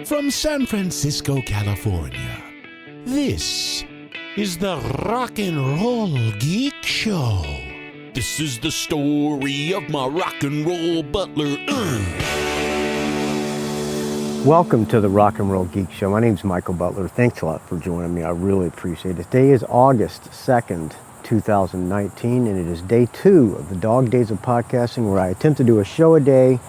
From San Francisco, California, this is the Rock and Roll Geek Show. This is the story of my rock and roll butler. Welcome to the Rock and Roll Geek Show. My name's Michael Butler. Thanks a lot for joining me. I really appreciate it. Today is August 2nd, 2019, and it is day 2 of the Dog Days of Podcasting, where I attempt to do a show a day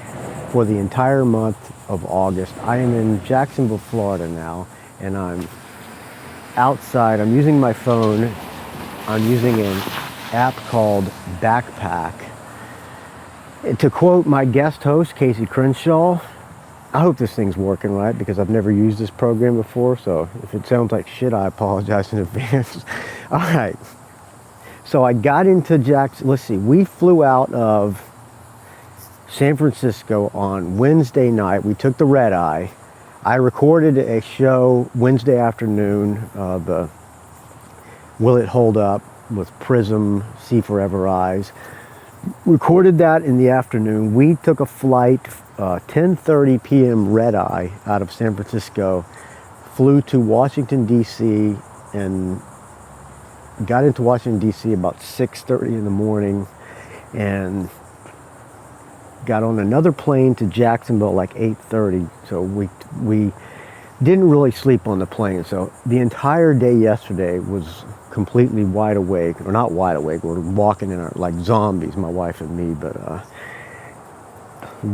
for the entire month of August. I am in Jacksonville, Florida now, and I'm outside. I'm using my phone. I'm using an app called Backpack. To quote my guest host, Casey Crenshaw, I hope this thing's working right because I've never used this program before, so if it sounds like shit, I apologize in advance. All right. So I got into let's see, we flew out of San Francisco on Wednesday night. We took the red eye. I recorded a show Wednesday afternoon, the Will It Hold Up with Prism, See Forever Eyes. Recorded that in the afternoon. We took a flight, 10:30 p.m. red eye out of San Francisco, flew to Washington, D.C., and got into Washington, D.C. about 6:30 in the morning, and got on another plane to Jacksonville like 8:30. So we didn't really sleep on the plane. So the entire day yesterday was completely wide awake, or not wide awake. We're walking in our, like zombies, my wife and me. But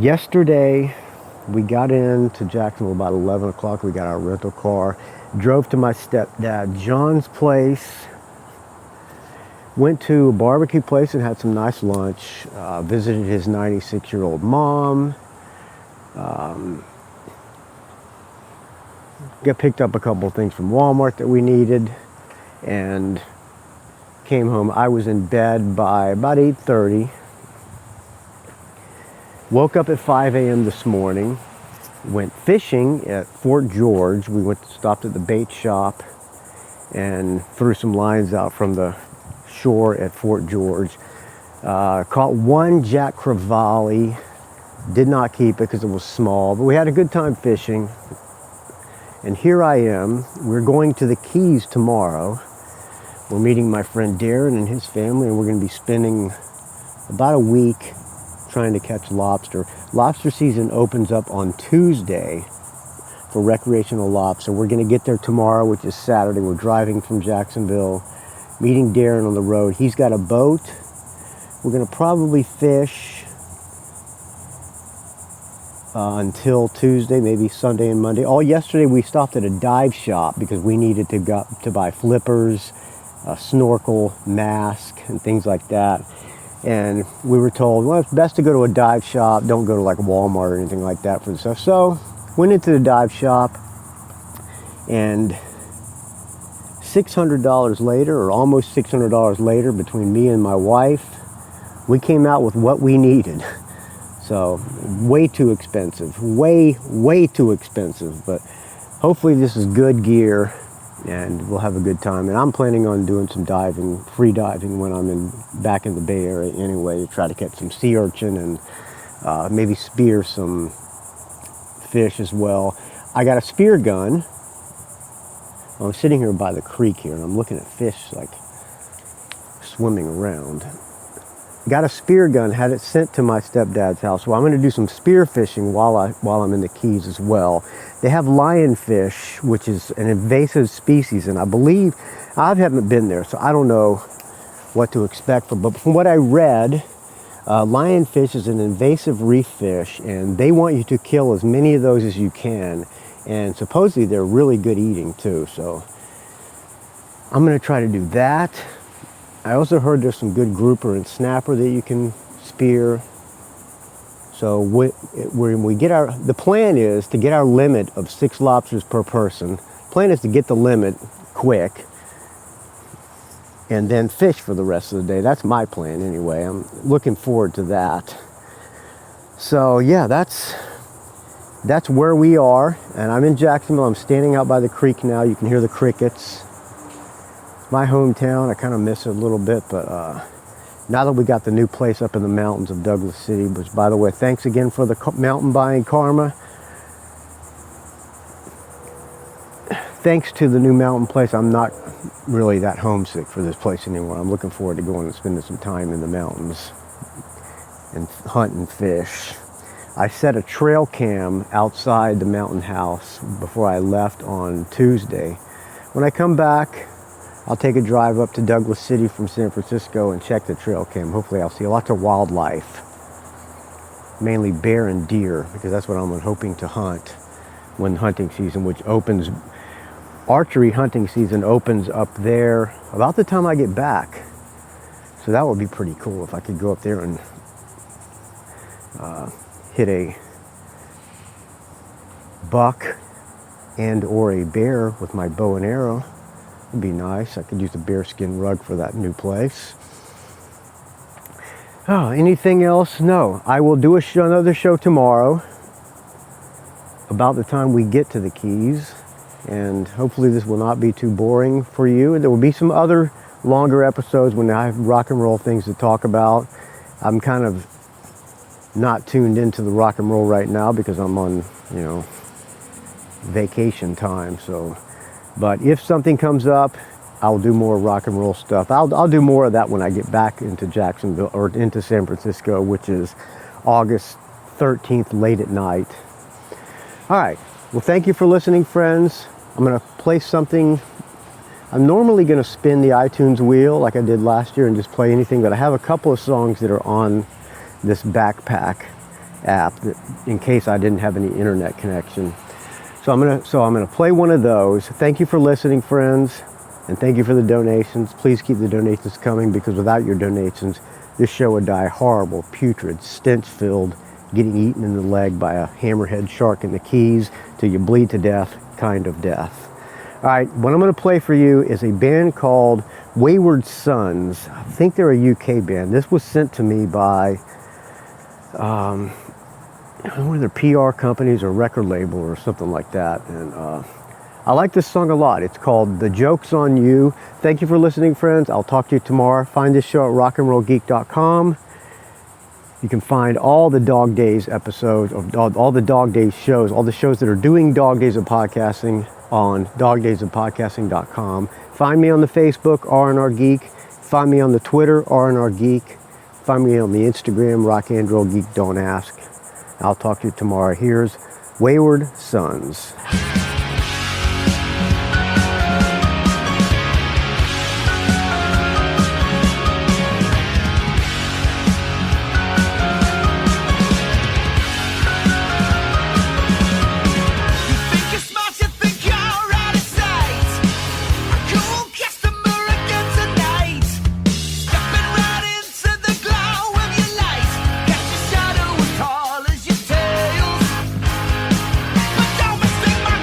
yesterday we got into Jacksonville about 11 o'clock. We got our rental car, drove to my stepdad John's place, went to a barbecue place and had some nice lunch, visited his 96-year-old mom, picked up a couple of things from Walmart that we needed, and came home. I was in bed by about 8:30. Woke up at 5 a.m. this morning, went fishing at Fort George. We stopped at the bait shop and threw some lines out from the shore at Fort George. Caught one Jack Crevalle. Did not keep it because it was small, but we had a good time fishing. And here I am. We're going to the Keys tomorrow. We're meeting my friend Darren and his family, and we're going to be spending about a week trying to catch lobster. Lobster season opens up on Tuesday for recreational lobster. We're going to get there tomorrow, which is Saturday. We're driving from Jacksonville, meeting Darren on the road. He's got a boat. We're going to probably fish until Tuesday, maybe Sunday and Monday. Yesterday we stopped at a dive shop because we needed to buy flippers, a snorkel, mask, and things like that. And we were told, well, it's best to go to a dive shop. Don't go to like Walmart or anything like that for the stuff. So went into the dive shop, and $600 later, or almost $600 later, between me and my wife, we came out with what we needed. So way too expensive, way too expensive. But hopefully this is good gear, and we'll have a good time. And I'm planning on doing some diving, free diving, when I'm back in the Bay Area anyway, to try to catch some sea urchin and maybe spear some fish as well. I got a spear gun. I'm sitting here by the creek here, and I'm looking at fish like swimming around. Got a spear gun, had it sent to my stepdad's house. Well, I'm going to do some spear fishing while I'm in the Keys as well. They have lionfish, which is an invasive species, and I believe, I haven't been there, so I don't know what to expect. But from what I read, lionfish is an invasive reef fish, and they want you to kill as many of those as you can. And supposedly they're really good eating too, so I'm going to try to do that. I also heard there's some good grouper and snapper that you can spear. So when we get the plan is to get our limit of 6 lobsters per person. Plan is to get the limit quick and then fish for the rest of the day. That's my plan anyway. I'm looking forward to that. So yeah, that's where we are, and I'm in Jacksonville. I'm standing out by the creek now. You can hear the crickets. My hometown, I kind of miss it a little bit, but now that we got the new place up in the mountains of Douglas City, which, by the way, thanks again for the mountain buying karma. thanks to the new mountain place, I'm not really that homesick for this place anymore. I'm looking forward to going and spending some time in the mountains and hunting fish. I set a trail cam outside the mountain house before I left on Tuesday. When I come back, I'll take a drive up to Douglas City from San Francisco and check the trail cam. Hopefully I'll see lots of wildlife, mainly bear and deer, because that's what I'm hoping to hunt when hunting season, which opens, archery hunting season opens up there about the time I get back. So that would be pretty cool if I could go up there and hit a buck and or a bear with my bow and arrow. It'd be nice. I could use the bearskin rug for that new place. Oh, anything else? No. I will do another show tomorrow about the time we get to the Keys, and hopefully this will not be too boring for you. There will be some other longer episodes when I have rock and roll things to talk about. I'm kind of not tuned into the rock and roll right now because I'm on, vacation time. So, but if something comes up, I'll do more rock and roll stuff. I'll do more of that when I get back into Jacksonville or into San Francisco, which is August 13th, late at night. All right. Well, thank you for listening, friends. I'm going to play something. I'm normally going to spin the iTunes wheel like I did last year and just play anything, but I have a couple of songs that are on this backpack app that, in case I didn't have any internet connection. So I'm gonna play one of those. Thank you for listening, friends, and thank you for the donations. Please keep the donations coming, because without your donations, this show would die horrible, putrid, stench-filled, getting eaten in the leg by a hammerhead shark in the Keys till you bleed to death kind of death. All right, what I'm going to play for you is a band called Wayward Sons. I think they're a UK band. This was sent to me by one of their PR companies or record label or something like that. And I like this song a lot. It's called The Joke's on You. Thank you for listening, friends. I'll talk to you tomorrow. Find this show at rockandrollgeek.com. You can find all the Dog Days episodes, all the Dog Days shows, all the shows that are doing Dog Days of Podcasting on dogdaysofpodcasting.com. Find me on the Facebook, R&R Geek. Find me on the Twitter, R&R Geek. Find me on the Instagram, Rock and Roll Geek Don't Ask. I'll talk to you tomorrow. Here's Wayward Sons. Tall as your tails, but don't mistake my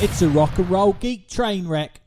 It's a rock and roll geek train wreck.